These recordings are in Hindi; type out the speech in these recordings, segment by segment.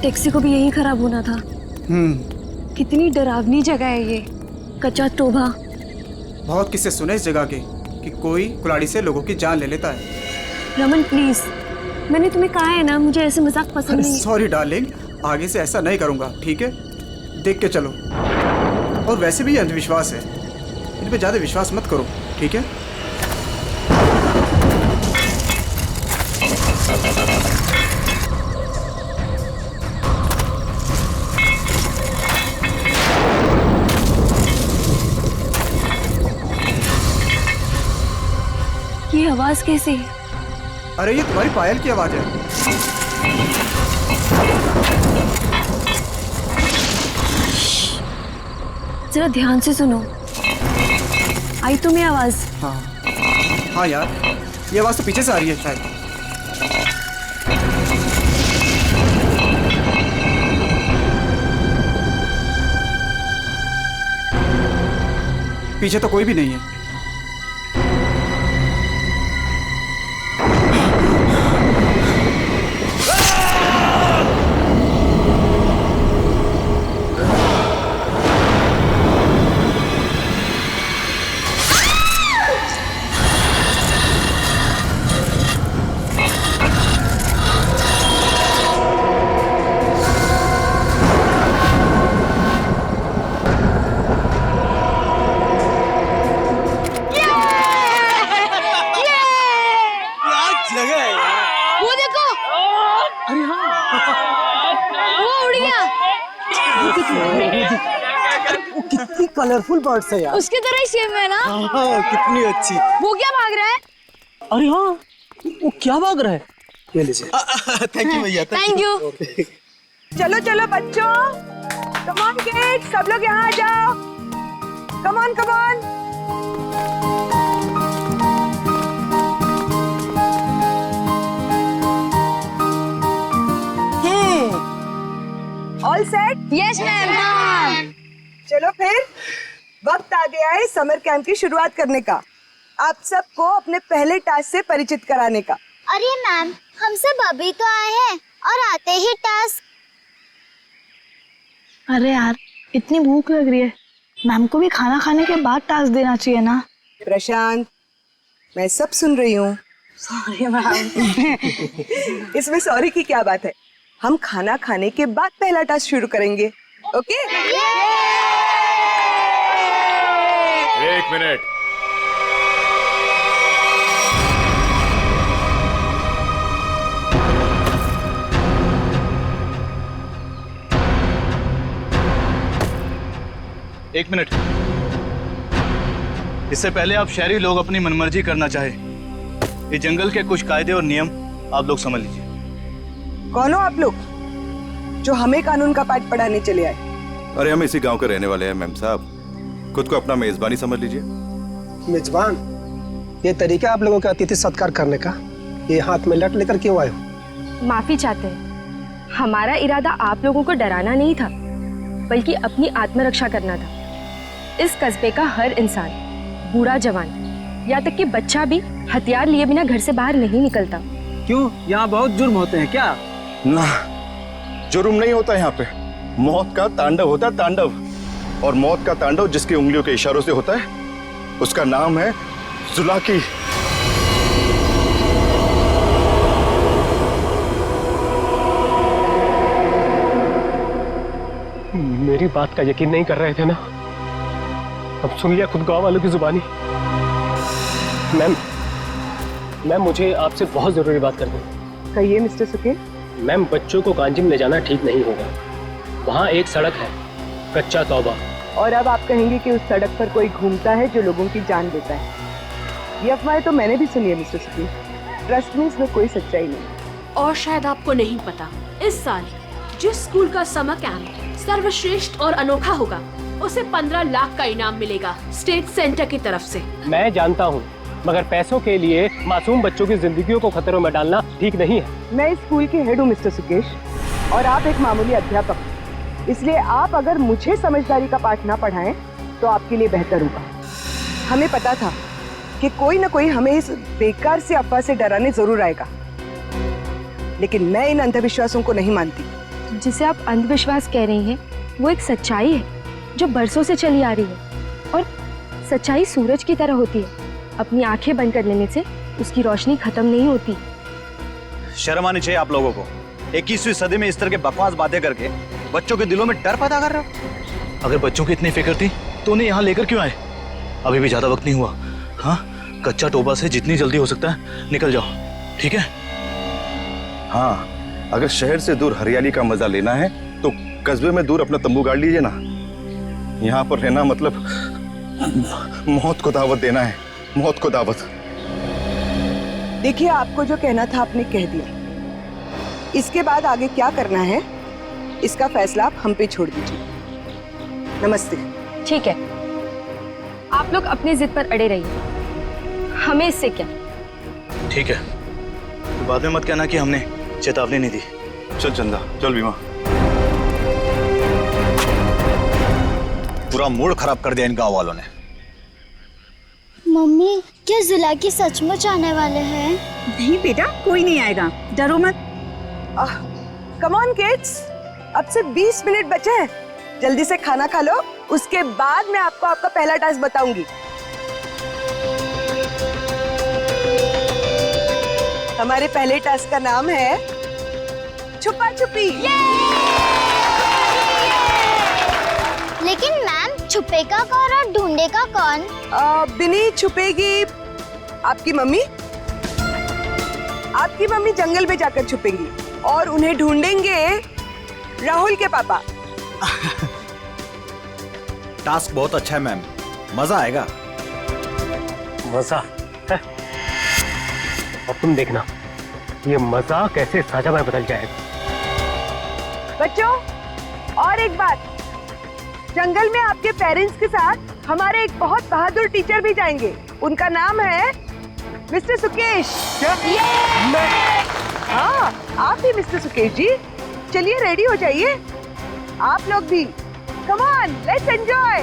टैक्सी को भी यही खराब होना था। कितनी डरावनी जगह है ये, कच्चा टोभा। बहुत किस्से सुने इस जगह के कि कोई कुल्हाड़ी से लोगों की जान ले लेता है। रमन प्लीज, मैंने तुम्हें कहा है ना, मुझे ऐसे मजाक पसंद नहीं। सॉरी डार्लिंग, आगे से ऐसा नहीं करूंगा, ठीक है? देख के चलो। और वैसे भी ये अंधविश्वास है, इन पे ज्यादा विश्वास मत करो, ठीक है? ये आवाज कैसी? अरे ये तुम्हारी पायल की आवाज है। जरा ध्यान से सुनो, आई तुम्हें आवाज? हाँ यार, ये आवाज तो पीछे से आ रही है शायद। पीछे तो कोई भी नहीं है। कितनी कलरफुल बर्ड्स है यार। उसकी तरह ही सेम है ना? हाँ, कितनी अच्छी। वो क्या भाग रहा है? अरे हाँ, वो क्या भाग रहा है? ये लीजिए। थैंक यू भैया। Thank you. चलो चलो बच्चों, कम ऑन किड्स, सब लोग यहाँ आ जाओ। Come on come on. All set? Yes ma'am. चलो फिर वक्त आ गया है समर कैंप की शुरुआत करने का। आप सबको अपने पहले टास्क से परिचित कराने का। अरे मैम, हम सब अभी तो आए हैं और आते ही टास्क। अरे यार, इतनी भूख लग रही है, मैम को भी खाना खाने के बाद टास्क देना चाहिए ना। प्रशांत, मैं सब सुन रही हूँ। Sorry ma'am. इसमें सॉरी की क्या बात है? हम खाना खाने के बाद पहला टास्क शुरू करेंगे, ओके? एक मिनट। एक मिनट। इससे पहले आप शहरी लोग अपनी मनमर्जी करना चाहे, ये जंगल के कुछ कायदे और नियम आप लोग समझ लीजिए। कौन हो आप लोग जो हमें कानून का पाठ पढ़ाने चले आए? अरे हम इसी गांव के रहने वाले हैं मैम साहब, खुद को अपना मेजबानी समझ लीजिए। मेजबान? ये तरीका आप लोगों का अतिथि सत्कार करने का, ये हाथ में लट लेकर क्यों आए हो? माफी चाहते हैं, हमारा इरादा आप लोगों को डराना नहीं था, बल्कि अपनी आत्मरक्षा करना था। इस कस्बे का हर इंसान, बूढ़ा जवान, यहाँ तक कि बच्चा भी हथियार लिए बिना घर से बाहर नहीं निकलता। क्यों, यहाँ बहुत जुर्म होते हैं क्या? ना, जुर्म नहीं होता यहाँ पे, मौत का तांडव होता है, तांडव। और मौत का तांडव जिसकी उंगलियों के इशारों से होता है, उसका नाम है जुलाकी। मेरी बात का यकीन नहीं कर रहे थे ना? अब सुन लिया खुद गांव वालों की जुबानी। मैम, मुझे आपसे बहुत जरूरी बात करनी है। कहिए मिस्टर सुके। मैम, बच्चों को कांजिम ले जाना ठीक नहीं होगा। वहाँ एक सड़क है, कच्चा तौबा। और अब आप कहेंगे कि उस सड़क पर कोई घूमता है जो लोगों की जान लेता है। ये अफवाह तो मैंने भी सुनी है मिस्टर सुके। ट्रस्ट में इसमें कोई सच्चाई नहीं। और शायद आपको नहीं पता, इस साल जिस स्कूल का समर कैंप सर्वश्रेष्ठ और अनोखा होगा, उसे 15 लाख का इनाम मिलेगा स्टेट सेंटर की तरफ से। मैं जानता हूँ, मगर पैसों के लिए मासूम बच्चों की जिंदगियों को खतरों में डालना ठीक नहीं है। मैं इस स्कूल की हेड हूँ मिस्टर सुकेश, और आप एक मामूली अध्यापक। इसलिए आप अगर मुझे समझदारी का पाठ ना पढ़ाएं तो आपके लिए बेहतर होगा। हमें पता था कि कोई ना कोई हमें इस बेकार से अफवाह से डराने जरूर आएगा, लेकिन मैं इन अंधविश्वासों को नहीं मानती। जिसे आप अंधविश्वास कह रही हैं वो एक सच्चाई है जो बरसों से चली आ रही है। और सच्चाई सूरज की तरह होती है, अपनी आंखें बंद कर लेने से उसकी रोशनी खत्म नहीं होती। शर्म आनी चाहिए आप लोगों को। 21वीं सदी में इस तरह के बकवास बातें करके बच्चों के दिलों में डर पैदा कर रहे हो। अगर बच्चों की इतनी फिक्र थी तो उन्हें यहाँ लेकर क्यों आए? अभी भी ज्यादा वक्त नहीं हुआ। हाँ, कच्चा टोबा से जितनी जल्दी हो सकता है निकल जाओ, ठीक है? हाँ, अगर शहर से दूर हरियाली का मजा लेना है तो कस्बे में दूर अपना तंबू गाड़ लीजिए ना। यहाँ पर रहना मतलब मौत को दावत देना है, मौत को दावत। देखिए, आपको जो कहना था आपने कह दिया। इसके बाद आगे क्या करना है इसका फैसला आप हम पे छोड़ दीजिए। नमस्ते। ठीक है, आप लोग अपनी जिद पर अड़े रहिए, हमें इससे क्या। ठीक है, तो बाद में मत कहना कि हमने चेतावनी नहीं दी। चल चंदा, चल बीमा। पूरा मूड खराब कर दिया इन गांव वालों ने। मम्मी, क्या जुलाकी सचमुच आने वाले हैं? नहीं बेटा, कोई नहीं आएगा, डरो मत। कम ऑन किड्स, अब से 20 मिनट बचे हैं। जल्दी से खाना खा लो, उसके बाद मैं आपको आपका पहला टास्क बताऊंगी। हमारे पहले टास्क का नाम है छुपा छुपी। लेकिन मैम, छुपेगा कौन और ढूंढेगा कौन? बिनी छुपेगी आपकी मम्मी। आपकी मम्मी जंगल में जाकर छुपेंगी और उन्हें ढूंढेंगे राहुल के पापा। टास्क बहुत अच्छा है मैम, मजा आएगा। मजा है। अब तुम देखना ये मजा कैसे साझा में बदल जाएगा। बच्चों, और एक बात, जंगल में आपके पेरेंट्स के साथ हमारे एक बहुत बहादुर टीचर भी जाएंगे। उनका नाम है मिस्टर सुकेश। क्या? हाँ, आप भी मिस्टर सुकेश जी। चलिए रेडी हो जाइए, आप लोग भी। Come on, let's enjoy.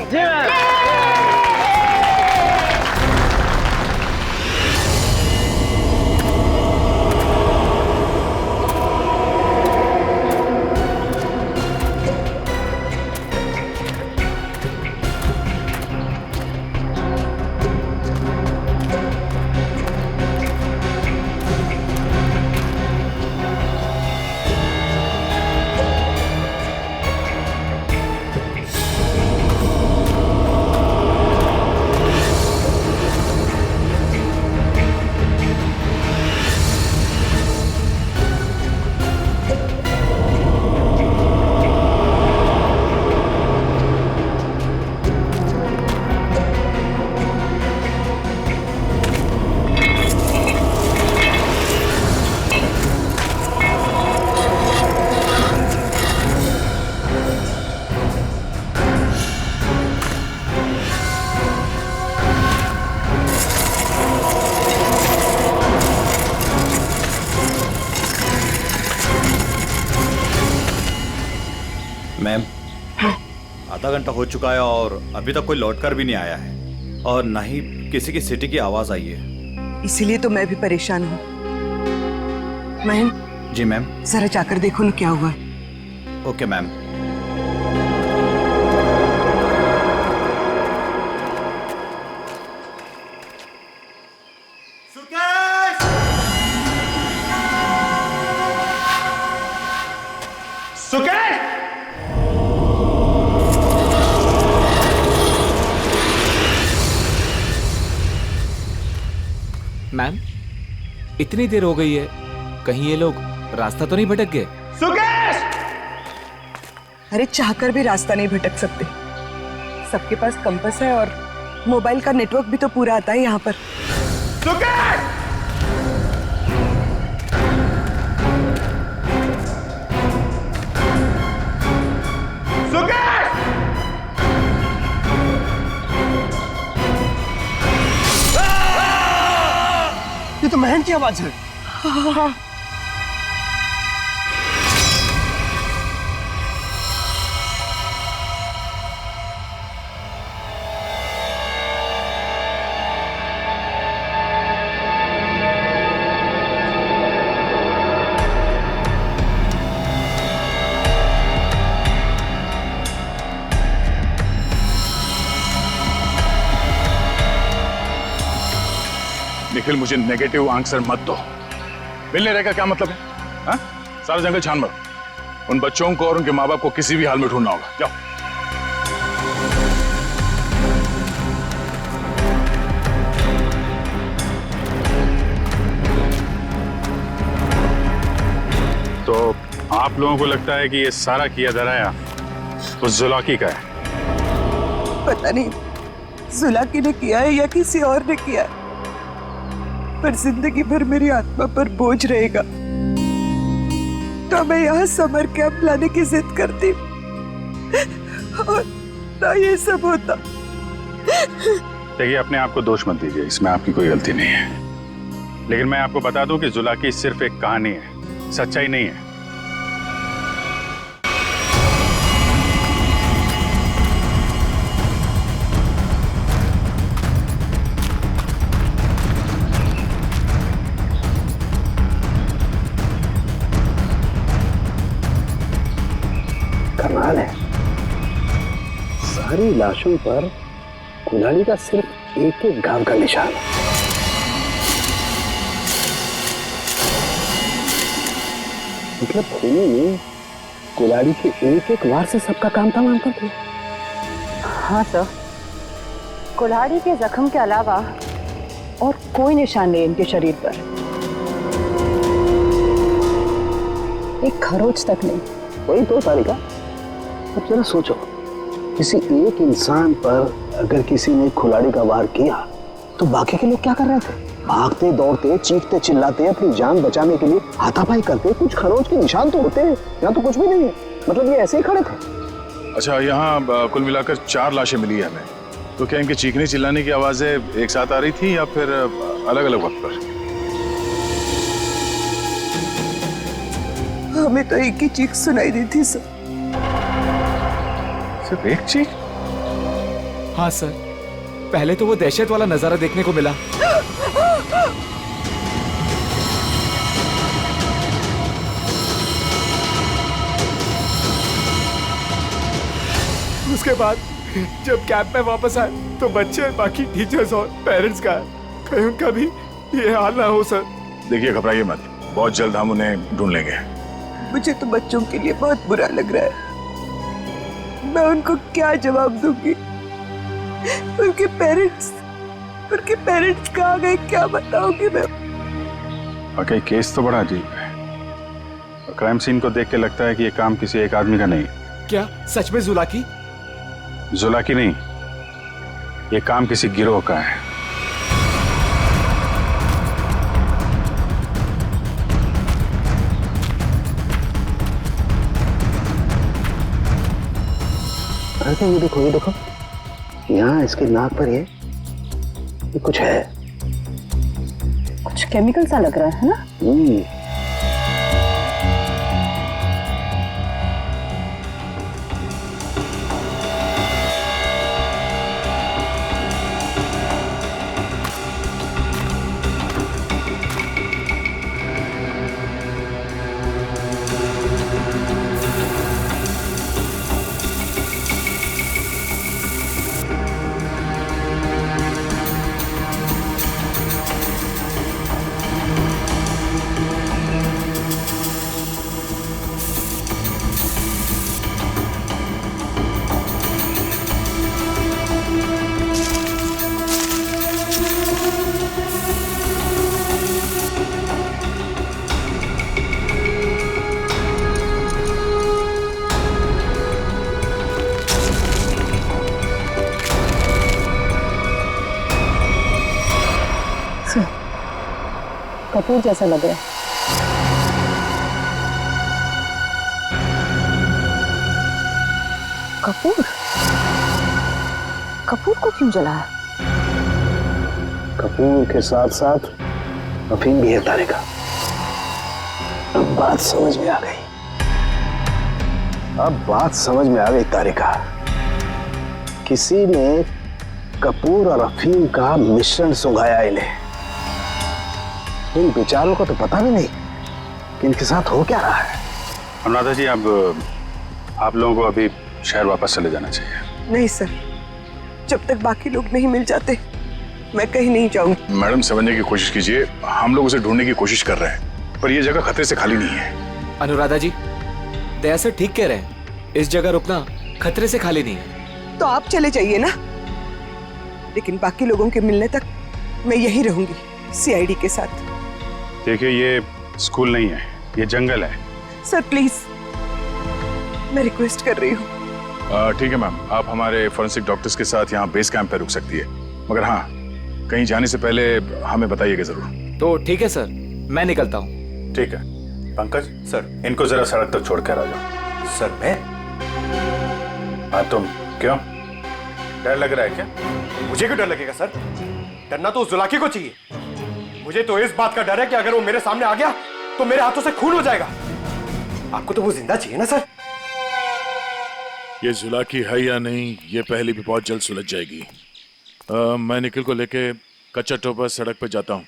Ma'am, आधा घंटा हो चुका है और अभी तक कोई लौटकर भी नहीं आया है और ना ही किसी की सिटी की आवाज आई है। इसीलिए तो मैं भी परेशान हूँ। महन। जी मैम। जरा जाकर देखो ना क्या हुआ है। Okay ma'am. मैम, इतनी देर हो गई है, कहीं ये लोग रास्ता तो नहीं भटक गए? सुकेश! अरे चाहकर भी रास्ता नहीं भटक सकते। सबके पास कंपास है और मोबाइल का नेटवर्क भी तो पूरा आता है यहाँ पर। सुकेश! ये तो महन की आवाज है। हाँ। निखिल, मुझे नेगेटिव आंसर मत दो। मिलने रहेगा क्या मतलब है? हाँ? सारा जंगल छान मारो। उन बच्चों को और उनके माँ बाप को किसी भी हाल में ढूंढना होगा। जाओ। तो आप लोगों को लगता है कि ये सारा किया धराया तो जुलाकी का है? पता नहीं जुलाकी ने किया है या किसी और ने किया है, पर जिंदगी भर मेरी आत्मा पर बोझ रहेगा। तो मैं यहाँ समर कैंप लाने की जिद करती और ना ये सब होता। देखिए, अपने आप को दोष मत दीजिए, इसमें आपकी कोई गलती नहीं है। लेकिन मैं आपको बता दूं कि जुलाकी सिर्फ एक कहानी है, सच्चाई नहीं है। कमाल है, सारी लाशों पर कुल्हाड़ी का सिर्फ एक एक घाव का निशान है। मतलब खूनी ने कुल्हाड़ी के एक एक वार से सबका काम तमाम कर दिया। हाँ सर, कुल्हाड़ी के जख्म के अलावा और कोई निशान नहीं इनके शरीर पर। एक खरोच तक नहीं। वही तो तारिका, अब जरा सोचो, किसी एक इंसान पर अगर किसी ने कुल्हाड़ी का वार किया तो बाकी के लोग क्या कर रहे थे? भागते दौड़ते, चीखते चिल्लाते, अपनी जान बचाने के लिए हाथापाई करते। कुछ खरोच के निशान तो होते हैं, यहाँ तो कुछ भी नहीं है। मतलब ये ऐसे ही खड़े थे। अच्छा, यहाँ कुल मिलाकर 4 लाशें मिली है हमें। तो क्या इनके चीखने चिल्लाने की आवाजें एक साथ आ रही थी या फिर अलग अलग वक्त पर? हमें तो एक ही चीख सुनाई दी थी सर। सिर्फ एक चीख? हाँ सर, पहले तो वो दहशत वाला नजारा देखने को मिला। उसके बाद जब कैंप में वापस आए तो बच्चे, बाकी टीचर्स और पेरेंट्स का कहीं उनका भी ये हाल ना हो सर। देखिए, घबराइए मत, बहुत जल्द हम उन्हें ढूंढ लेंगे। मुझे तो बच्चों के लिए बहुत बुरा लग रहा है। मैं उनको क्या जवाब दूंगी? उनके पेरेंट्स कहाँ गए, क्या बताऊंगी मैं? वाकई केस तो बड़ा अजीब है। क्राइम सीन को देख के लगता है कि ये काम किसी एक आदमी का नहीं। क्या सच में जुलाकी? जुलाकी नहीं, ये काम किसी गिरोह का है। अरे ये देखो, यहाँ इसके नाक पर ये कुछ है, कुछ केमिकल सा लग रहा है ना? कपूर जैसा लग रहा है। कपूर को क्यों जलाया? कपूर के साथ साथ अफीम भी है तारिका। अब बात समझ में आ गई तारिका। किसी ने कपूर और अफीम का मिश्रण सुंघाया इन्हें। इन बेचारों को तो पता भी नहीं कि इनके साथ हो क्या रहा है। अनुराधा जी, अब आप लोगों को अभी शहर वापस चले जाना चाहिए। नहीं सर, जब तक बाकी लोग नहीं मिल जाते मैं कहीं नहीं जाऊंगी। मैडम समझने की कोशिश कीजिए, हम लोग उसे ढूंढने की कोशिश कर रहे हैं, पर यह जगह खतरे से खाली नहीं है। अनुराधा जी, दया सर ठीक कह रहे हैं, इस जगह रुकना खतरे से खाली नहीं है। तो आप चले जाइए ना, लेकिन बाकी लोगों के मिलने तक मैं यहीं रहूंगी सीआईडी के साथ। देखिए, ये स्कूल नहीं है, ये जंगल है। सर प्लीज, मैं रिक्वेस्ट कर रही हूँ। ठीक है मैम, आप हमारे फॉरेंसिक डॉक्टर्स के साथ यहाँ बेस कैंप पे रुक सकती है, मगर हाँ, कहीं जाने से पहले हमें बताइएगा जरूर। तो ठीक है सर, मैं निकलता हूँ। ठीक है। पंकज सर, इनको जरा सड़क तक छोड़कर आ जाओ। सर मैं? हाँ तुम, क्यों डर लग रहा है क्या? मुझे क्यों डर लगेगा सर? डरना तो उस जुलाकी को चाहिए। मुझे तो इस बात का डर है कि अगर वो मेरे सामने आ गया तो मेरे हाथों से खून हो जाएगा। आपको तो वो जिंदा चाहिए ना सर? ये जुलाकी है या नहीं, ये पहले भी बहुत जल्द सुलझ जाएगी। मैं निखिल को लेके कच्चा टोपा सड़क पे जाता हूँ,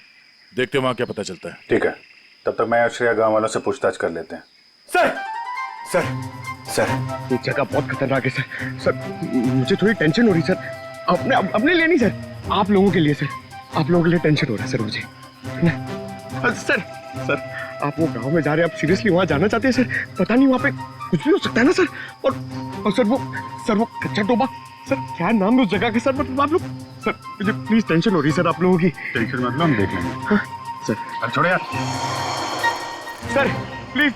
देखते वहां क्या पता चलता है। ठीक है, तब तक मैं और श्रेया गांव वालों से पूछताछ कर लेते हैं। सर सर सर, ये जगह बहुत खतरनाक है सर। सर मुझे थोड़ी टेंशन हो रही सर, अपने लिए नहीं सर, आप लोगों के लिए सर। आप लोगों के लिए टेंशन हो रहा है सर मुझे। सर सर, आप वो गांव में जा रहे हैं, आप सीरियसली वहां जाना चाहते हैं सर? पता नहीं वहां पे कुछ भी हो सकता है ना सर। और सर वो कच्चा टोबा, सर क्या नाम है उस जगह के सर? मतलब आप लोग सर, मुझे प्लीज टेंशन हो रही है सर आप लोगों की। टेंशन मतलब हम देख लेंगे। हाँ, सर अब छोड़ो यार। सर प्लीज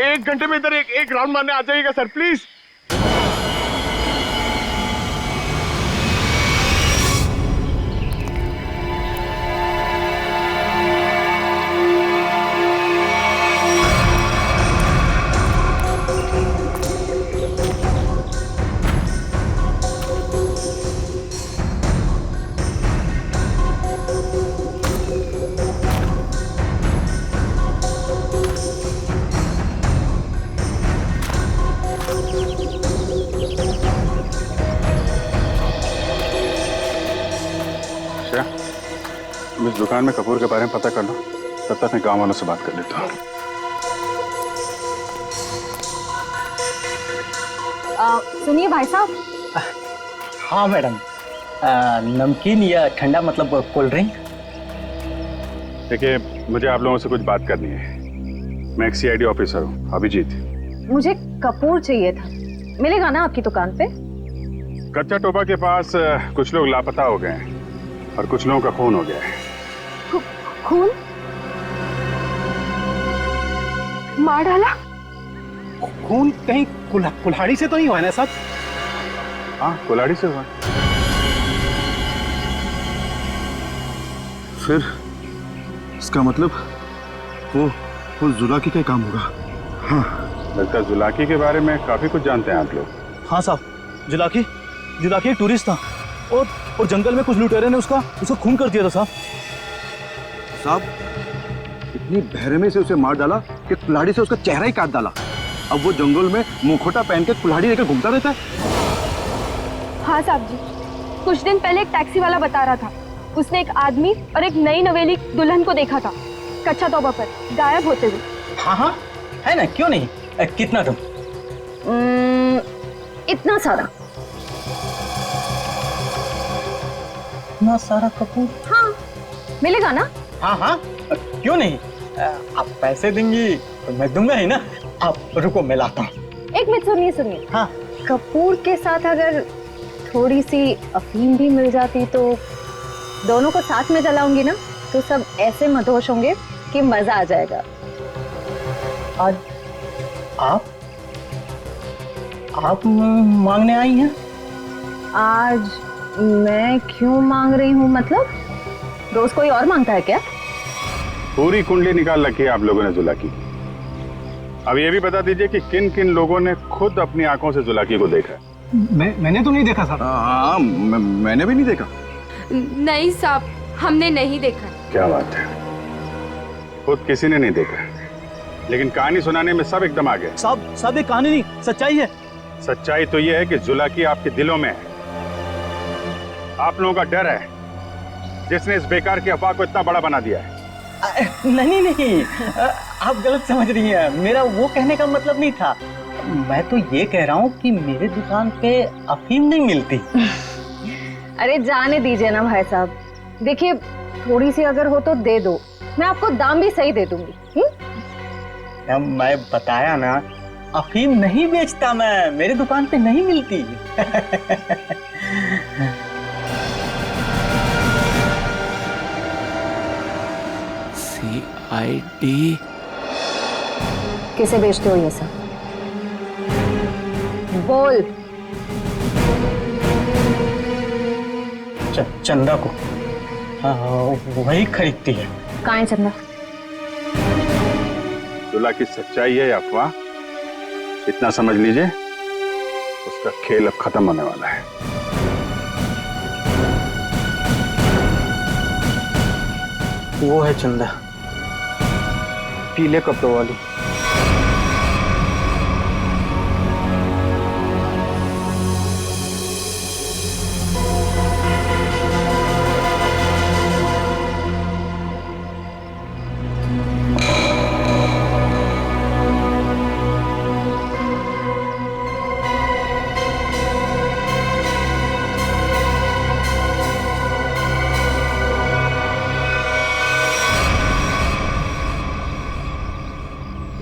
1 घंटे में इधर एक राउंड मारने आ जाइएगा सर प्लीज। इस दुकान में कपूर के बारे में पता कर लो, तब तक मैं गांव वालों से बात कर लेता हूँ। सुनिए भाई साहब। हाँ मैडम, नमकीन या ठंडा मतलब कोल्ड ड्रिंक? देखिए, मुझे आप लोगों से कुछ बात करनी है। मैं एक सीआईडी ऑफिसर हूँ, अभिजीत। मुझे कपूर चाहिए था, मिलेगा ना आपकी दुकान पे? कच्चा टोबा के पास कुछ लोग लापता हो गए हैं और कुछ लोगों का खून हो गया है। खून? मार डाला? खून कहीं कुल्हाड़ी से तो नहीं हुआ ना साहब? हाँ, कुल्हाड़ी से हुआ। फिर इसका मतलब वो जुलाकी का काम होगा। हाँ, लगता है जुलाकी के बारे में काफी कुछ जानते हैं आप लोग। हाँ साहब, जुलाकी एक टूरिस्ट था और जंगल में कुछ लुटेरे ने उसका खून कर दिया था साहब, इतनी बहरमे से उसे मार डाला कि कुल्हाड़ी से उसका चेहरा ही काट डाला। अब वो जंगल में मुखोटा पहन के कुल्हाड़ी लेकर घूमता रहता है। हाँ साहब जी, कुछ दिन पहले एक टैक्सी वाला बता रहा था, उसने एक आदमी और एक नई नवेली दुल्हन को देखा था कच्चा तोबा पर गायब होते हुए। हाँ, है ना, क्यों नहीं? कितना तुम? इतना सारा। इतना सारा कपूर? हाँ, मिलेगा ना? हाँ, क्यों नहीं? आप पैसे देंगी तो मैं दूंगा ही ना। आप रुको, मैं लाता हूँ। एक मिनट, सुनिए। हाँ, कपूर के साथ अगर थोड़ी सी अफीम भी मिल जाती तो दोनों को साथ में जलाऊंगी ना, तो सब ऐसे मदहोश होंगे कि मजा आ जाएगा। आज आप मांगने आई हैं? आज मैं क्यों मांग रही हूँ? मतलब रोज कोई और मांगता है क्या? पूरी कुंडली निकाल रखी है आप लोगों ने जुलाकी। अब ये भी बता दीजिए कि किन किन लोगों ने खुद अपनी आंखों से जुलाकी को देखा? मैंने तो नहीं देखा साहब। हाँ, मैंने भी नहीं देखा। नहीं साहब, हमने नहीं देखा। क्या बात है, खुद किसी ने नहीं देखा, लेकिन कहानी सुनाने में सब एकदम आ गए। साहब ये कहानी नहीं, सच्चाई है। सच्चाई तो ये है कि जुलाकी आपके दिलों में है। आप लोगों का डर है जिसने इस बेकार की अफवाह को इतना बड़ा बना दिया है। नहीं, आप गलत समझ रही हैं। मेरा वो कहने का मतलब नहीं था। मैं तो ये कह रहा हूँ कि मेरे दुकान पे अफीम नहीं मिलती। अरे जाने दीजिए ना भाई साहब, देखिए थोड़ी सी अगर हो तो दे दो, मैं आपको दाम भी सही दे दूंगी। मैं बताया ना, अफीम नहीं बेचता मैं, मेरी दुकान पे नहीं मिलती। CID किसे बेचते हो ये सब? बोल। चंदा को। हाँ, वही खरीदती है। कहाँ है चंदा? जुला की सच्चाई है अफवाह, इतना समझ लीजिए, उसका खेल अब खत्म होने वाला है। वो है चंदा, पीले कपड़ों वाली।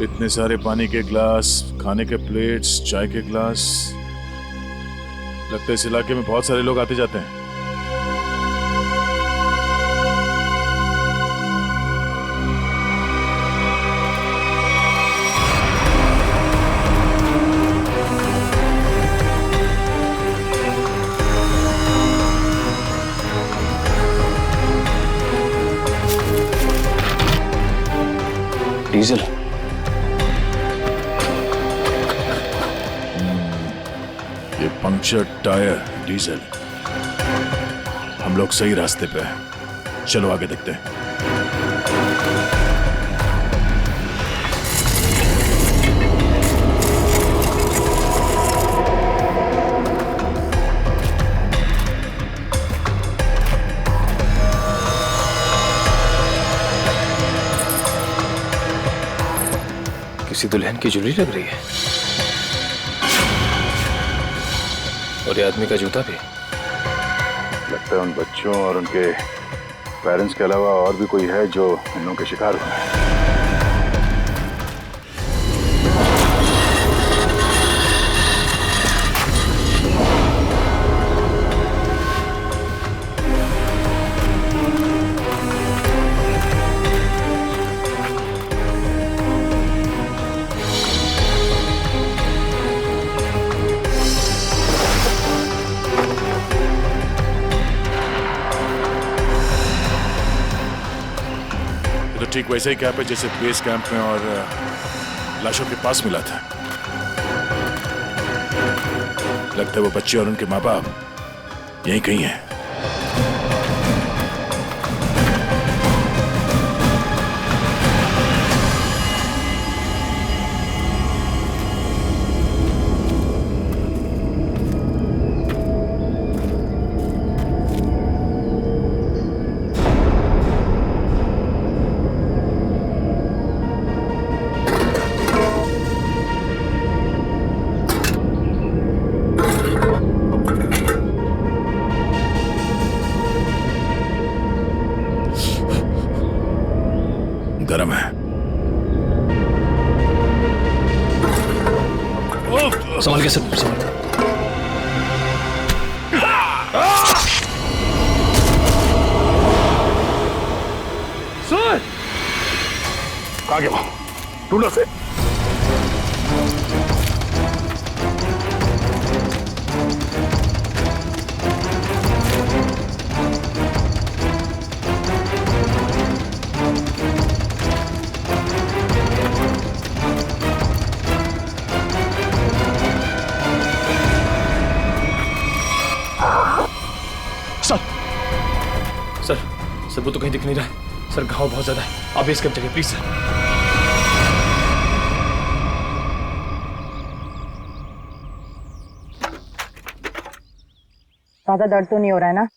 इतने सारे पानी के ग्लास, खाने के प्लेट्स, चाय के ग्लास, लगता है इस इलाके में बहुत सारे लोग आते जाते हैं। डीजल। ये पंक्चर टायर, डीजल। हम लोग सही रास्ते पे हैं, चलो आगे देखते हैं। किसी दुल्हन की ज्वेलरी लग रही है, और ये आदमी का जूता भी। लगता है उन बच्चों और उनके पेरेंट्स के अलावा और भी कोई है जो इन लोगों के शिकार हुए हैं। ठीक वैसे ही कैप है जैसे बेस कैंप में और लाशों के पास मिला था। लगता है वो बच्चे और उनके माँ बाप यहीं कहीं हैं। गरम है। संभाल के सब संभाल। सर कहाँ गया वो? ढूंढो से। सर वो तो कहीं दिख नहीं रहा है सर, घाव बहुत ज्यादा है, आप बेस कैंप चलिए प्लीज सर। ज्यादा दर्द तो नहीं हो रहा है ना?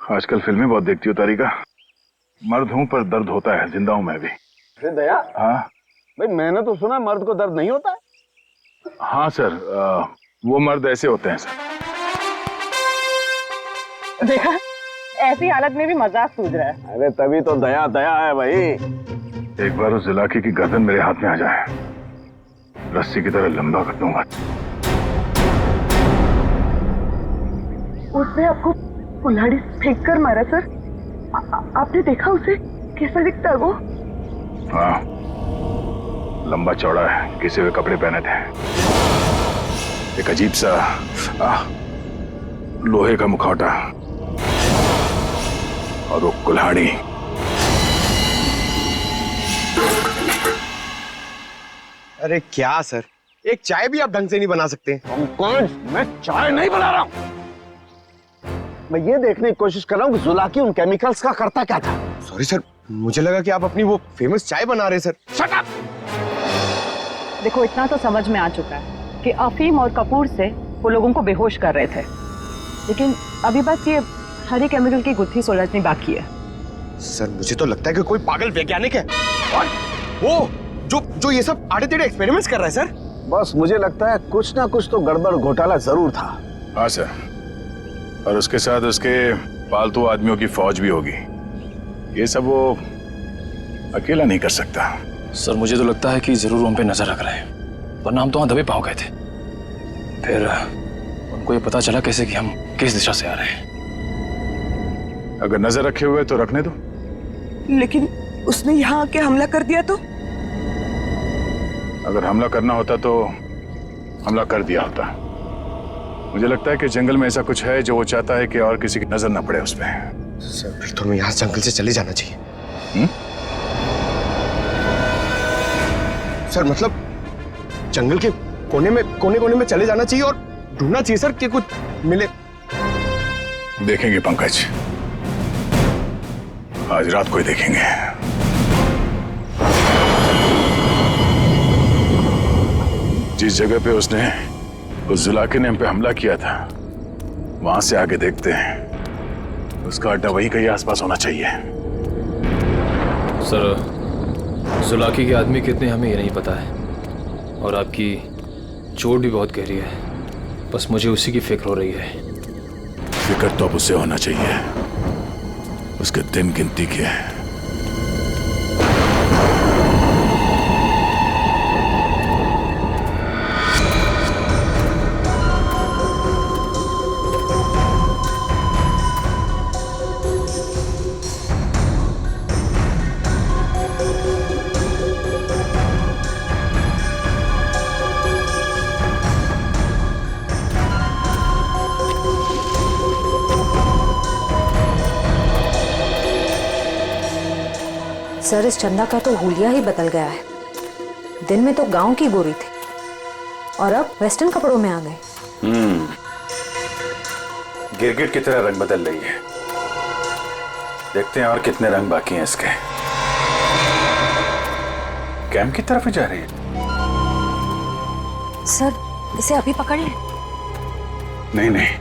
आजकल फिल्में बहुत देखती हो तारिका। मर्द हूं पर दर्द होता है, जिंदा हूं मैं भी। दया, हाँ भाई मैंने तो सुना मर्द को दर्द नहीं होता है। हाँ सर, वो मर्द ऐसे होते हैं सर। देखा, ऐसी हालत में भी मजाक सूझ रहा है। अरे तभी तो दया दया है भाई। एक बार उस जुलाकी की गर्दन मेरे हाथ में आ जाए, रस्सी की तरह लंबा कर दूंगा। उसने आपको कुल्हाड़ी फेंक कर मारा सर? आपने देखा उसे? कैसा दिखता है वो? हाँ, लंबा चौड़ा है, घिसे हुए कपड़े पहने थे, एक अजीब सा लोहे का मुखौटा और वो कुल्हाड़ी। अरे क्या सर, एक चाय भी आप ढंग से नहीं बना सकते? कौन? मैं चाय नहीं बना रहा हूं। मैं ये देखने की कोशिश कर रहा हूँ कि जुलाकी उन केमिकल्स का करता क्या था। सॉरी सर, मुझे लगा कि आप अपनी वो फेमस चाय बना रहे सर। Shut up! देखो, इतना तो समझ में आ चुका है कि अफीम और कपूर से वो लोगों को बेहोश कर रहे थे, लेकिन अभी बस ये हरी केमिकल की गुत्थी सुलझनी बाकी है। सर मुझे तो लगता है कि कोई पागल वैज्ञानिक है और वो जो ये सब आड़े टेढ़े एक्सपेरिमेंट्स कर रहा है सर। बस मुझे लगता है कुछ ना कुछ तो गड़बड़ घोटाला जरूर था। हाँ सर, और उसके साथ उसके पालतू आदमियों की फौज भी होगी। ये सब वो अकेला नहीं कर सकता। सर मुझे तो लगता है कि जरूर हम पे नजर रख रहे हैं, वरना हम तो वहां दबे पांव गए थे। फिर उनको ये पता चला कैसे कि हम किस दिशा से आ रहे हैं। अगर नजर रखे हुए तो रखने दो। लेकिन उसने यहाँ आके हमला कर दिया तो? अगर हमला करना होता तो हमला कर दिया होता। मुझे लगता है कि जंगल में ऐसा कुछ है जो वो चाहता है कि और किसी की नजर ना पड़े उस पर। सर फिर तो हमें यहाँ जंगल से चले जाना चाहिए। सर मतलब जंगल के कोने में चले जाना चाहिए और ढूंढना चाहिए सर कि कुछ मिले। देखेंगे पंकज, आज रात को ही देखेंगे। जिस जगह पे उसने उस जुलाकी ने हम पे हमला किया था, वहां से आगे देखते हैं। उसका अड्डा वही कहीं आसपास होना चाहिए। सर जुलाकी के आदमी कितने हमें ये नहीं पता है, और आपकी चोट भी बहुत गहरी है। बस मुझे उसी की फिक्र हो रही है। फिक्र तो अब उसे होना चाहिए, उसके दिन गिनती के हैं। सर इस चंदा का तो हुलिया ही बदल गया है। दिन में तो गांव की गोरी थी और अब वेस्टर्न कपड़ों में आ गए। गिरगिट की तरह रंग बदल रही है। देखते हैं और कितने रंग बाकी हैं इसके। कैंप की तरफ ही जा रही है। सर इसे अभी पकड़े? नहीं नहीं,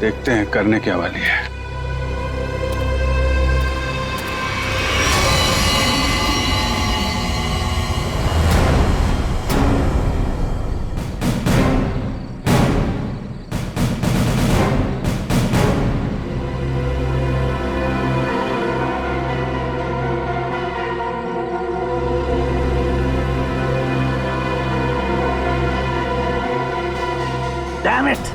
देखते हैं करने क्या वाली है। Damn it!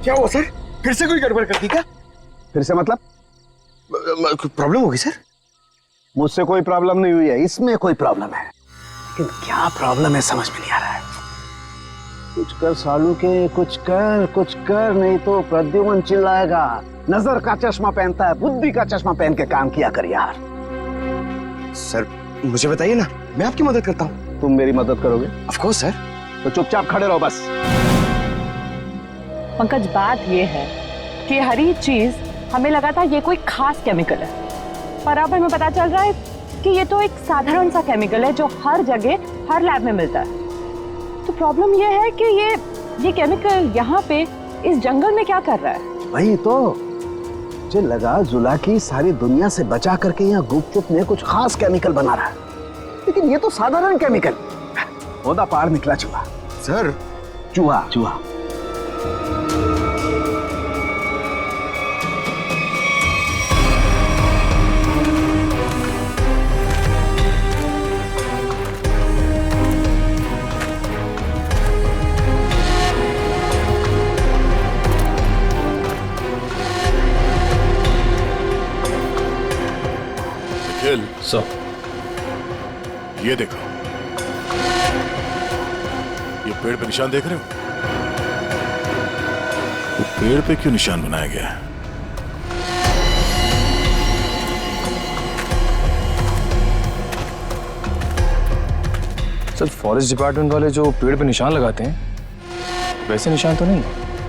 क्या हुआ सर? फिर से कोई गड़बड़ कर दी क्या? फिर से मतलब? प्रॉब्लम होगी सर? मुझसे कोई प्रॉब्लम नहीं हुई है, इसमें कोई प्रॉब्लम है। लेकिन क्या प्रॉब्लम है समझ में नहीं आ रहा है। कुछ कर सालू के, कुछ कर, नहीं तो प्रद्युमन चिल्लाएगा। नजर का चश्मा पहनता है, बुद्धि का चश्मा पहन के काम किया कर यार। सर मुझे बताइए ना, मैं आपकी मदद करता हूँ। तुम मेरी मदद करोगे? Of course sir. तो चुपचाप खड़े रहो बस। पंकज, बात ये है कि हरी चीज हमें लगा था ये कोई खास केमिकल है, पर अब हमें पता चल रहा है कि ये तो एक साधारण सा केमिकल है जो हर जगह हर लैब में मिलता है। तो प्रॉब्लम ये है कि ये केमिकल यहाँ पे इस जंगल में क्या कर रहा है? वही तो मुझे लगा जुलाकी सारी दुनिया से बचा करके यहाँ गुपचुप में कुछ खास केमिकल बना रहा है, लेकिन ये तो साधारण केमिकल। ओदा पार निकला चूहा। सर चूहा सर ये देखो, ये पेड़ पे निशान देख रहे हो? तो पेड़ पे क्यों निशान बनाया गया है? सर फॉरेस्ट डिपार्टमेंट वाले जो पेड़ पे निशान लगाते हैं वैसे निशान तो नहीं?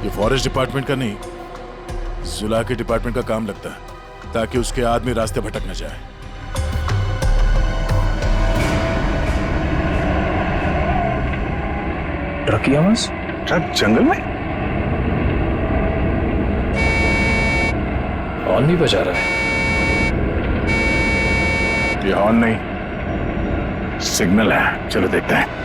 ये फॉरेस्ट डिपार्टमेंट का नहीं, जुला के डिपार्टमेंट का काम लगता है, ताकि उसके आदमी रास्ते भटक न जाए। ट्रक की आवाज? ट्रक जंगल में? हॉर्न भी बजा रहा है। ये हॉर्न नहीं, सिग्नल है। चलो देखते हैं।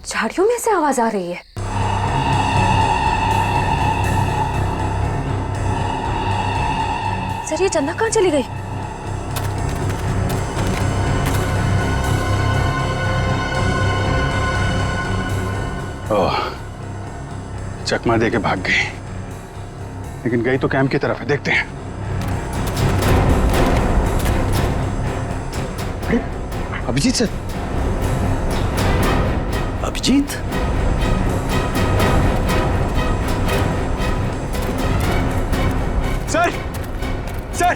झाड़ियों में से आवाज आ रही है। सर ये चंदा कहाँ चली गई? ओह, चकमा दे के भाग गई, लेकिन गई तो कैंप की तरफ है। देखते हैं। Abhijit sir. Abhijit? Sir, sir,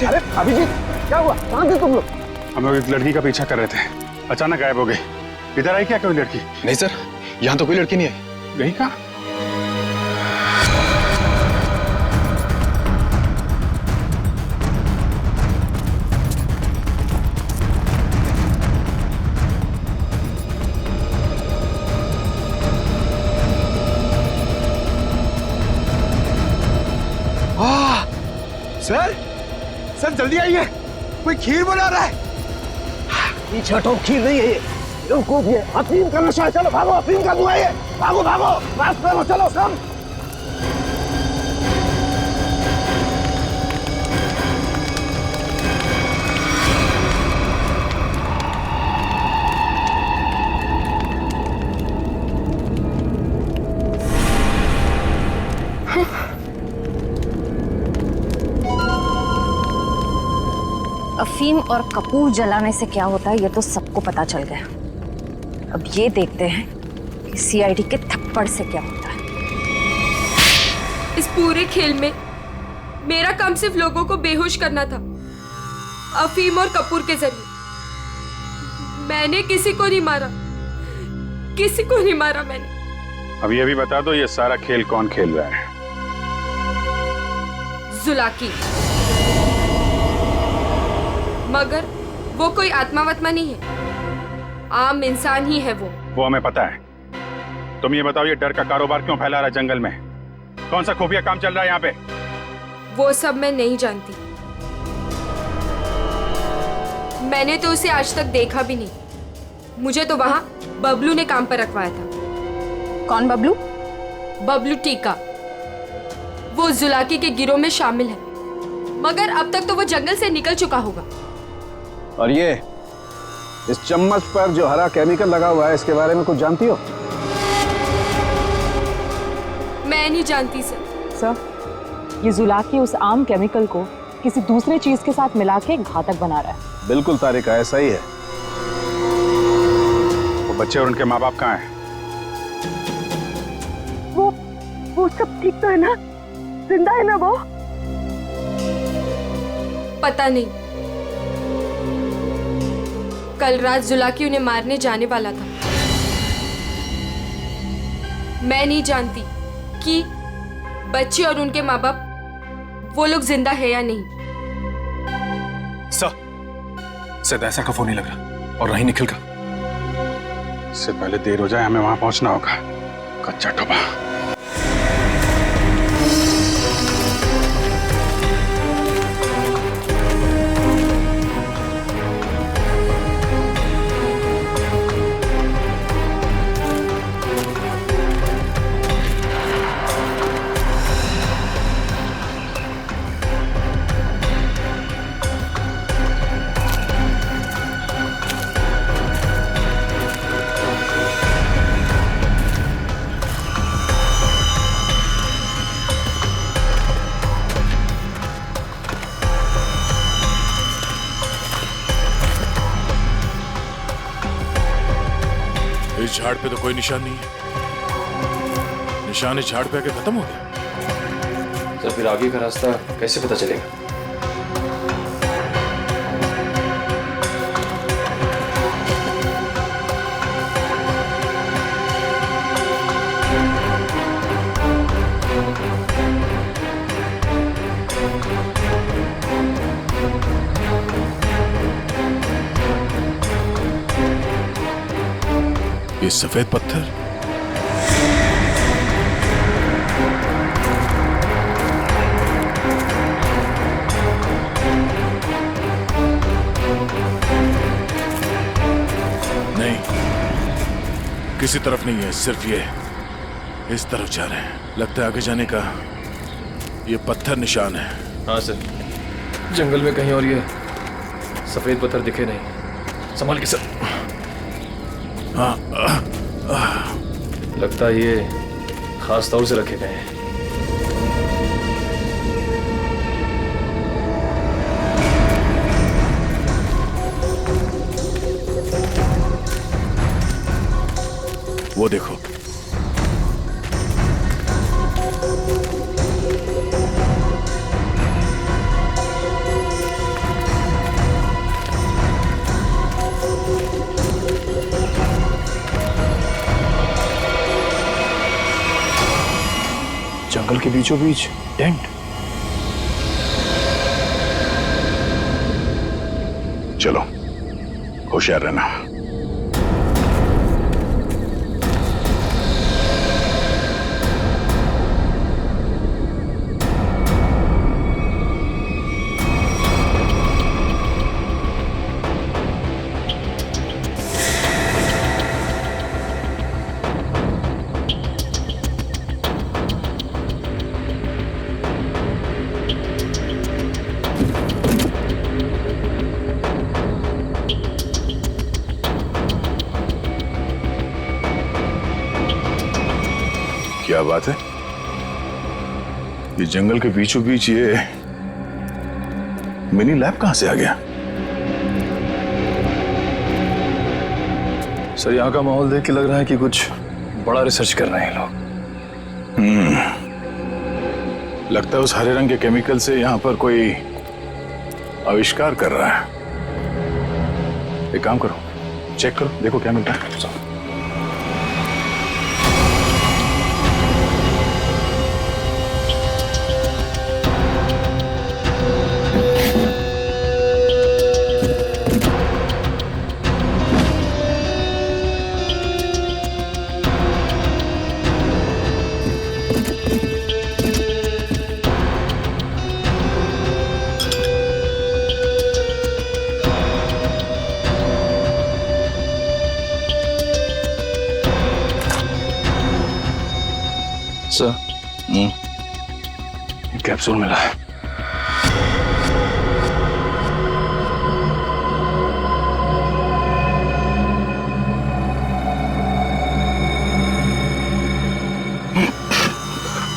अरे अभिजीत, क्या हुआ? कहाँ थे तुम लोग? हम लोग एक लड़की का पीछा कर रहे थे, अचानक गायब हो गई। इधर आई क्या कोई लड़की? नहीं सर, यहाँ तो कोई लड़की नहीं आई। गई कहाँ? सर, सर जल्दी आइए, कोई खीर बना रहा है। पीछे हटो, खीर नहीं है ये, बेवकूफ ये। अफीम का नशा है। चलो भागो, अफीम का धुआं है। भागो भागो, माफ करो, चलो सब। अफीम और कपूर जलाने से क्या होता है ये तो सबको पता चल गया। अब ये देखते हैं कि सीआईडी के थप्पड़ से क्या होता है। इस पूरे खेल में मेरा काम सिर्फ लोगों को बेहोश करना था, अफीम और कपूर के जरिए। मैंने किसी को नहीं मारा, किसी को नहीं मारा मैंने। अब ये भी बता दो, ये सारा खेल कौन खेल रहा है? जुलाकी। मगर वो कोई आत्मा वत्मा नहीं है, आम इंसान ही है वो हमें पता है। तुम ये बताओ, ये डर का कारोबार क्यों फैला रहा है जंगल में? कौन सा खुफिया काम चल रहा है यहाँ पे? वो सब मैं नहीं जानती। मैंने तो उसे आज तक देखा भी नहीं। मुझे तो वहां बबलू ने काम पर रखवाया था। कौन बबलू? बबलू टीका। वो जुलाकी के गिरोह में शामिल है, मगर अब तक तो वो जंगल से निकल चुका होगा। और ये इस चम्मच पर जो हरा केमिकल लगा हुआ है, इसके बारे में कुछ जानती हो? मैं नहीं जानती सर। सर, ये जुलाकी उस आम केमिकल को किसी दूसरे चीज के साथ मिला के घातक बना रहा है। बिल्कुल तारिका, ऐसा ही है। वो बच्चे और उनके माँ बाप कहाँ हैं? वो सब ठीक तो है ना? जिंदा है ना वो? पता नहीं। कल रात जुलाकी उन्हें मारने जाने वाला था। मैं नहीं जानती कि बच्चे और उनके माँ बाप वो लोग जिंदा है या नहीं। शायद ऐसा का फोन नहीं लग रहा, और नहीं निखिल का। इससे पहले देर हो जाए, हमें वहां पहुंचना होगा। कच्चा टोपा। इस झाड़ पे तो कोई निशान नहीं है। निशान इस झाड़ पे आके खत्म हो गया। तो फिर आगे का रास्ता कैसे पता चलेगा? ये सफेद पत्थर, नहीं, किसी तरफ नहीं है, सिर्फ ये इस तरफ जा रहे हैं। लगता है आगे जाने का ये पत्थर निशान है। हाँ सर, जंगल में कहीं और ये सफेद पत्थर दिखे नहीं। संभाल के सर। हाँ, लगता है ये खास तौर से रखे गए हैं। वो देखो, जंगल के बीचों बीच टेंट। चलो, होशियार रहना। क्या बात है? ये जंगल के बीचों बीच ये मिनी लैब कहां से आ गया? सर, यहाँ का माहौल देख के लग रहा है कि कुछ बड़ा रिसर्च कर रहे हैं लोग। लगता है उस हरे रंग के केमिकल से यहाँ पर कोई आविष्कार कर रहा है। एक काम करो, चेक करो, देखो क्या मिलता है। सर, कैप्सूल मिला है।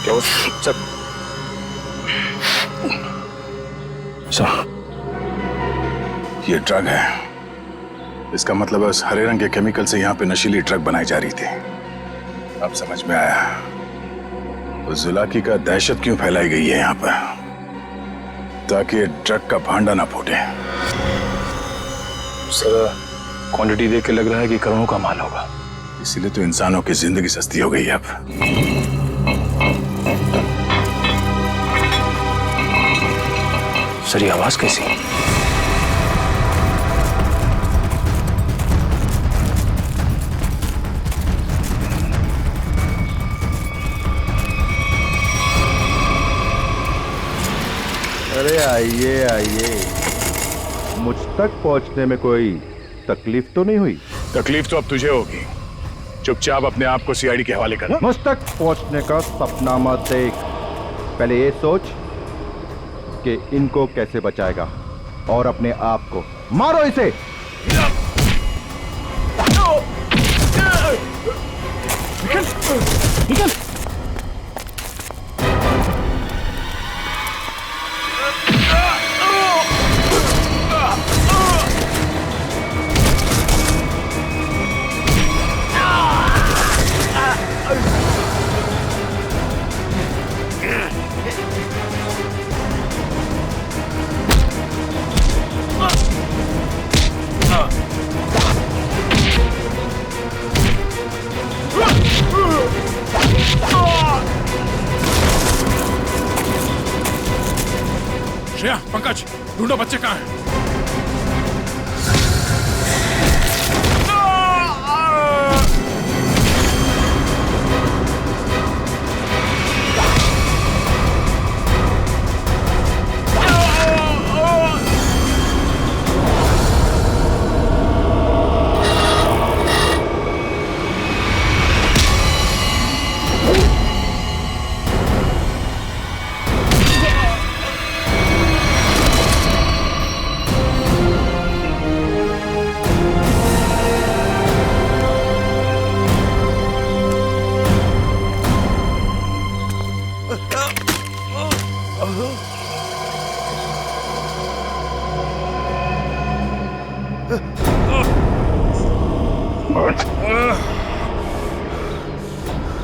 क्या सर? सर, ये ड्रग है। इसका मतलब है उस हरे रंग के केमिकल से यहाँ पे नशीली ड्रग बनाई जा रही थी। अब समझ में आया तो जुलाकी का दहशत क्यों फैलाई गई है यहाँ पर, ताकि ये ड्रग का भांडा ना फूटे। सर, क्वांटिटी देख के लग रहा है कि करोड़ों का माल होगा। इसीलिए तो इंसानों की जिंदगी सस्ती हो गई है अब। सर, ये आवाज कैसी? अरे आइए आइए, मुझ तक पहुंचने में कोई तकलीफ तो नहीं हुई? तकलीफ तो अब तुझे होगी। चुपचाप अपने आप को सीआईडी के हवाले कर। मुझ तक पहुंचने का सपना मत देख, पहले ये सोच कि इनको कैसे बचाएगा, और अपने आप को मारो इसे। निकल, निकल। श्रेया, पंकज, ढूंढो बच्चे कहाँ हैं?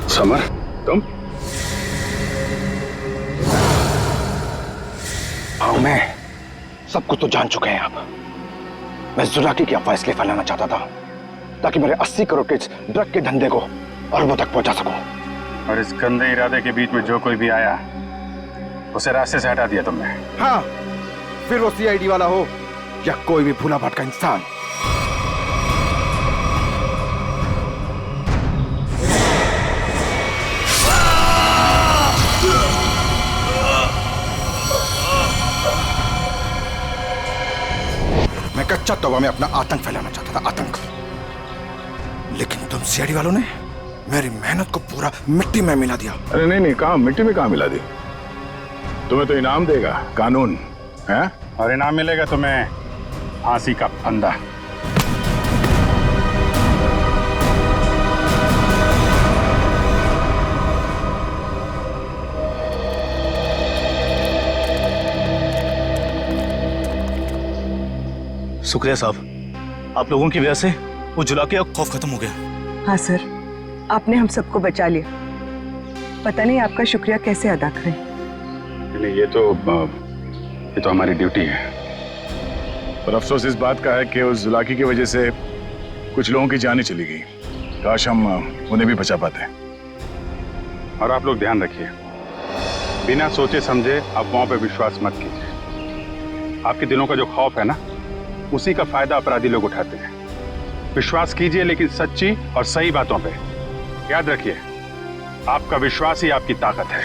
समर, तुम? हाँ, मैं सब कुछ तो जान चुके हैं अब। मैं जुलाकी की अफवाह इसलिए फैलाना चाहता था ताकि मेरे 80 करोड़ के इस ड्रग के धंधे को अरबों तक पहुंचा सकूं। और इस गंदे इरादे के बीच में जो कोई भी आया उसे रास्ते से हटा दिया तुमने। हाँ, फिर वो सीआईडी वाला हो या कोई भी भूला भटका इंसान। मैं कच्चा तवा में अपना आतंक फैलाना चाहता था, आतंक। लेकिन तुम सीआईडी वालों ने मेरी मेहनत को पूरा मिट्टी में मिला दिया। अरे नहीं, कहाँ मिट्टी में कहाँ मिला दी? तुम्हें तो इनाम देगा कानून, है? और इनाम मिलेगा तुम्हें फांसी का फंदा। शुक्रिया साहब, आप लोगों की वजह से वो जुलाकी का खौफ खत्म हो गया। हाँ सर, आपने हम सबको बचा लिया। पता नहीं आपका शुक्रिया कैसे अदा करें। नहीं, ये तो हमारी ड्यूटी है। पर अफसोस इस बात का है कि उस जुलाकी की वजह से कुछ लोगों की जानें चली गई। काश हम उन्हें भी बचा पाते। और आप लोग ध्यान रखिए, बिना सोचे समझे अफवाहों पे विश्वास मत कीजिए। आपके दिलों का जो खौफ है ना, उसी का फायदा अपराधी लोग उठाते हैं। विश्वास कीजिए, लेकिन सच्ची और सही बातों पे। याद रखिए, आपका विश्वास ही आपकी ताकत है।